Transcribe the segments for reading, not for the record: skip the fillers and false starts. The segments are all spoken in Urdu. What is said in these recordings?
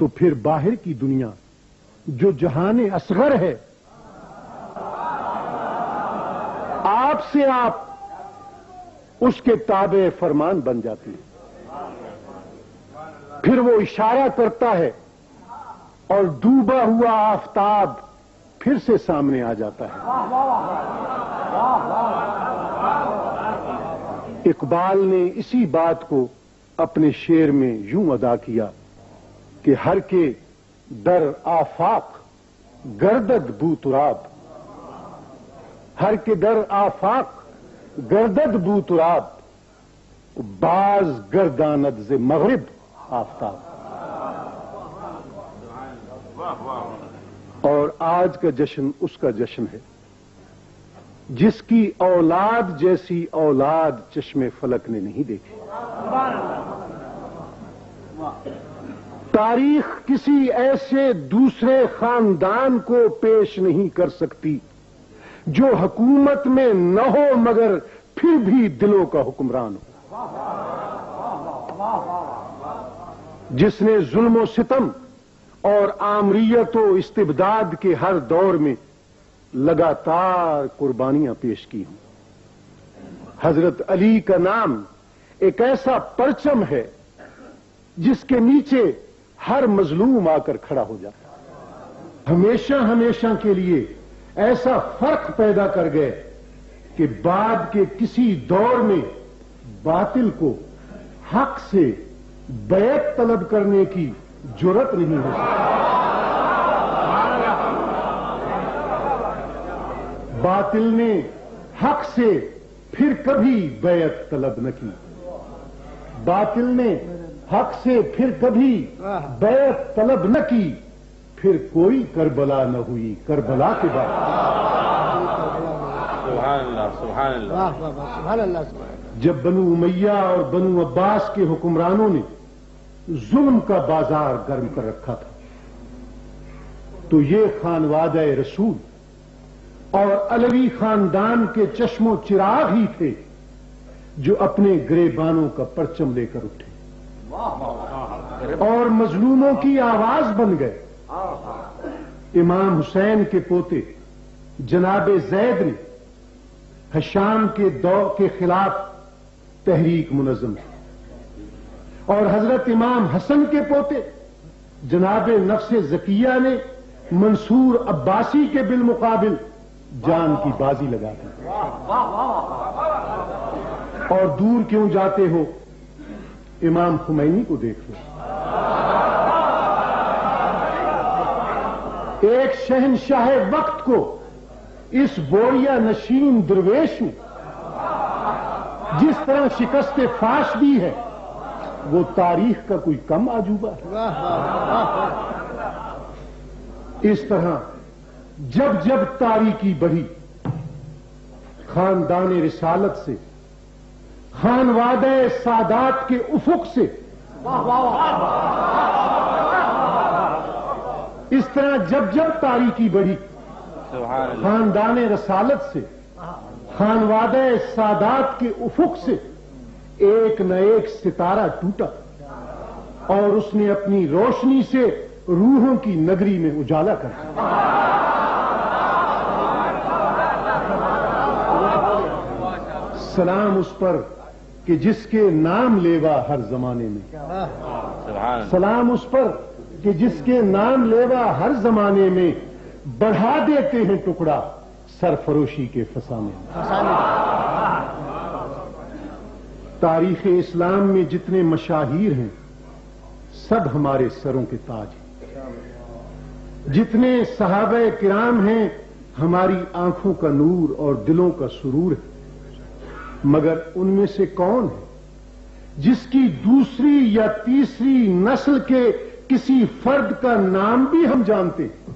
تو پھر باہر کی دنیا جو جہان اصغر ہے آپ سے آپ اس کے تابع فرمان بن جاتی ہے. پھر وہ اشارہ کرتا ہے اور ڈوبا ہوا آفتاب پھر سے سامنے آ جاتا ہے. اقبال نے اسی بات کو اپنے شعر میں یوں ادا کیا کہ ہر کے در آفاق گردد بو تراب، ہر کے در آفاق گردد بو تراب، باز گرداند ز مغرب آفتاب. اور آج کا جشن اس کا جشن ہے جس کی اولاد جیسی اولاد چشم فلک نے نہیں دیکھی. تاریخ کسی ایسے دوسرے خاندان کو پیش نہیں کر سکتی جو حکومت میں نہ ہو مگر پھر بھی دلوں کا حکمران ہو، جس نے ظلم و ستم اور آمریت و استبداد کے ہر دور میں لگاتار قربانیاں پیش کی ہوں. حضرت علی کا نام ایک ایسا پرچم ہے جس کے نیچے ہر مظلوم آ کر کھڑا ہو جاتا ہے. ہمیشہ ہمیشہ کے لیے ایسا فرق پیدا کر گئے کہ بعد کے کسی دور میں باطل کو حق سے بیعت طلب کرنے کی جرأت نہیں ہو سکتی. باطل نے حق سے پھر کبھی بیعت طلب نہ کی، باطل نے حق سے پھر کبھی بیعت طلب نہ کی، پھر کوئی کربلا نہ ہوئی کربلا کے بعد. سبحان اللہ سبحان اللہ سبحان اللہ. جب بنو امیہ اور بنو عباس کے حکمرانوں نے ظلم کا بازار گرم کر رکھا تھا تو یہ خانوادہ رسول اور علوی خاندان کے چشم و چراغ ہی تھے جو اپنے گریبانوں کا پرچم لے کر اٹھے اور مظلوموں کی آواز بن گئے. امام حسین کے پوتے جناب زید نے ہشام کے دور کے خلاف تحریک منظم کی اور حضرت امام حسن کے پوتے جناب نفس زکیہ نے منصور عباسی کے بالمقابل جان کی بازی لگا دی. اور دور کیوں جاتے ہو، امام خمینی کو دیکھ لو. ایک شہنشاہ وقت کو اس بوریا نشین درویش نے جس طرح شکست فاش دی ہے وہ تاریخ کا کوئی کم عجوبہ ہے. اس طرح جب جب تاریکی بڑھی، خاندان رسالت سے، خانوادہ سادات کے افق سے، اس طرح جب جب تاریکی بڑھی، خاندان رسالت سے، خانوادہ سادات کے افق سے ایک نہ ایک ستارہ ٹوٹا اور اس نے اپنی روشنی سے روحوں کی نگری میں اجالا کر دیا. سلام اس پر کہ جس کے نام لیوا ہر زمانے میں، سلام اس پر کہ جس کے نام لیوا ہر زمانے میں بڑھا دیتے ہیں ٹکڑا سرفروشی کے فسانے میں. تاریخ اسلام میں جتنے مشاہیر ہیں سب ہمارے سروں کے تاج ہیں. جتنے صحابہ کرام ہیں ہماری آنکھوں کا نور اور دلوں کا سرور ہے. مگر ان میں سے کون ہے جس کی دوسری یا تیسری نسل کے کسی فرد کا نام بھی ہم جانتے ہیں؟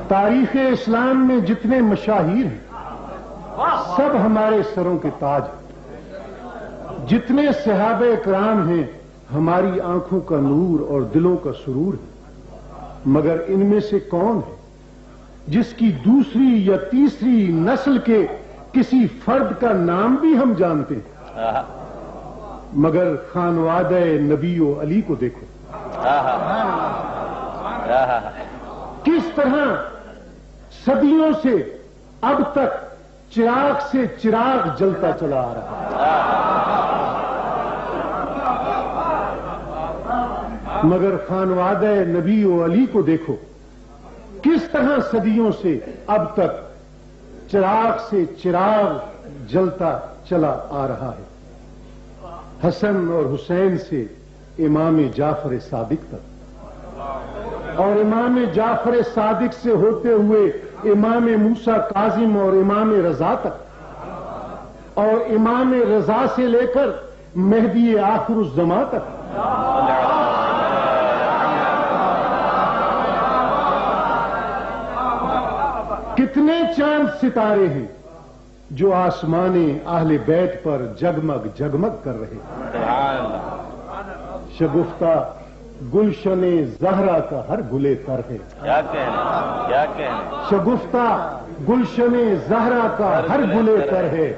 تاریخ اسلام میں جتنے مشاہیر ہیں سب ہمارے سروں کے تاج ہیں۔ جتنے صحابہ کرام ہیں ہماری آنکھوں کا نور اور دلوں کا سرور ہے، مگر ان میں سے کون ہے جس کی دوسری یا تیسری نسل کے کسی فرد کا نام بھی ہم جانتے ہیں؟ مگر خانوادہ نبی و علی کو دیکھو، کس طرح صدیوں سے اب تک چراغ سے چراغ جلتا چلا آ رہا ہے، مگر خانوادہ نبی و علی کو دیکھو، کس طرح صدیوں سے اب تک چراغ سے چراغ جلتا چلا آ رہا ہے، حسن اور حسین سے امام جعفر صادق تک، اور امام جعفر صادق سے ہوتے ہوئے امام موسیٰ کاظم اور امام رضا تک، اور امام رضا سے لے کر مہدی آخر الزماں تک، کتنے چاند ستارے ہیں جو آسمان اہل بیت پر جگمگ جگمگ کر رہے ہیں۔ شگفتہ گلشن زہرا کا ہر گلے تر ہے، کیا کہنا شگفتہ گلشن زہرا کا ہر گلے تر ہے،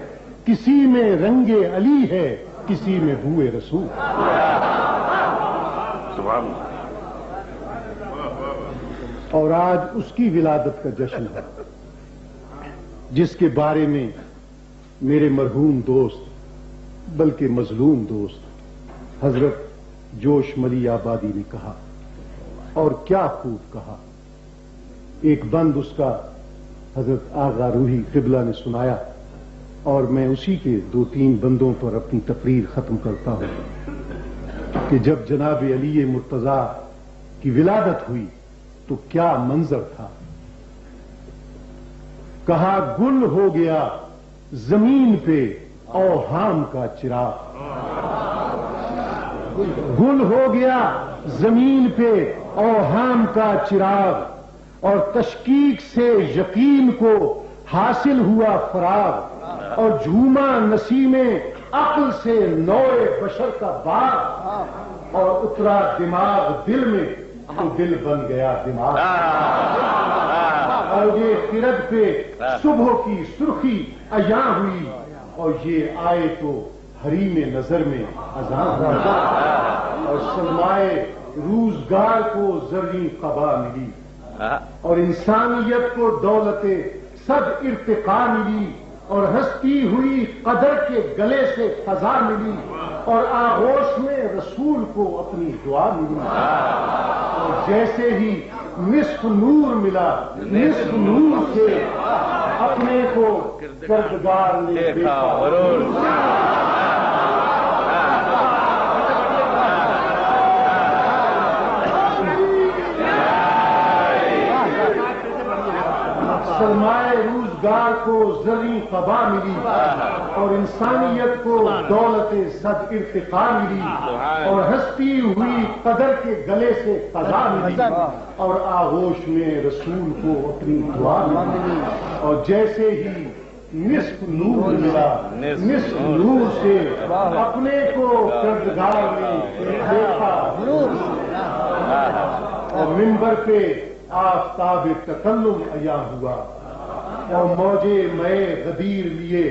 کسی میں رنگ علی ہے کسی میں بوئے رسول۔ سبحان اللہ۔ اور آج اس کی ولادت کا جشن ہے جس کے بارے میں میرے مرحوم دوست بلکہ مظلوم دوست حضرت جوش ملی آبادی نے کہا، اور کیا خوب کہا۔ ایک بند اس کا حضرت آغا روحی قبلہ نے سنایا، اور میں اسی کے 2-3 بندوں پر اپنی تقریر ختم کرتا ہوں کہ جب جناب علی مرتضیٰ کی ولادت ہوئی تو کیا منظر تھا۔ کہا گل ہو گیا زمین پہ اوہام کا چراغ، گل ہو گیا زمین پہ اوہام کا چراغ، اور تشکیک سے یقین کو حاصل ہوا فراغ، اور جھوما نسیم عقل سے نوع بشر کا باغ، اور اترا دماغ دل میں تو دل بن گیا دماغ، اور یہ خرد پہ صبح کی سرخی عیاں ہوئی، اور یہ آئے تو حریم نظر میں اذاں ہوئی، اور سرمائے روزگار کو زرعی قبا ملی، اور انسانیت کو دولت صد ارتقا ملی، اور ہستی ہوئی قدر کے گلے سے فضا ملی، اور آغوش میں رسول کو اپنی دعا ملی، اور جیسے ہی نصف نور ملا نصف نور سے اپنے کو کردگار نے دیکھا۔ سرمائے روزگار کو زرعی قبا ملی، اور انسانیت کو دولت صد ارتقا ملی، اور ہستی ہوئی قدر کے گلے سے فضا ملی، اور آغوش میں رسول کو اپنی دعا ملی، اور جیسے ہی نصف نور ملا نصف نور سے اپنے کو کردگار نے دیکھا، اور منبر پہ آفتاب تکلم عیاں ہوا، اور موجے میں غدیر لیے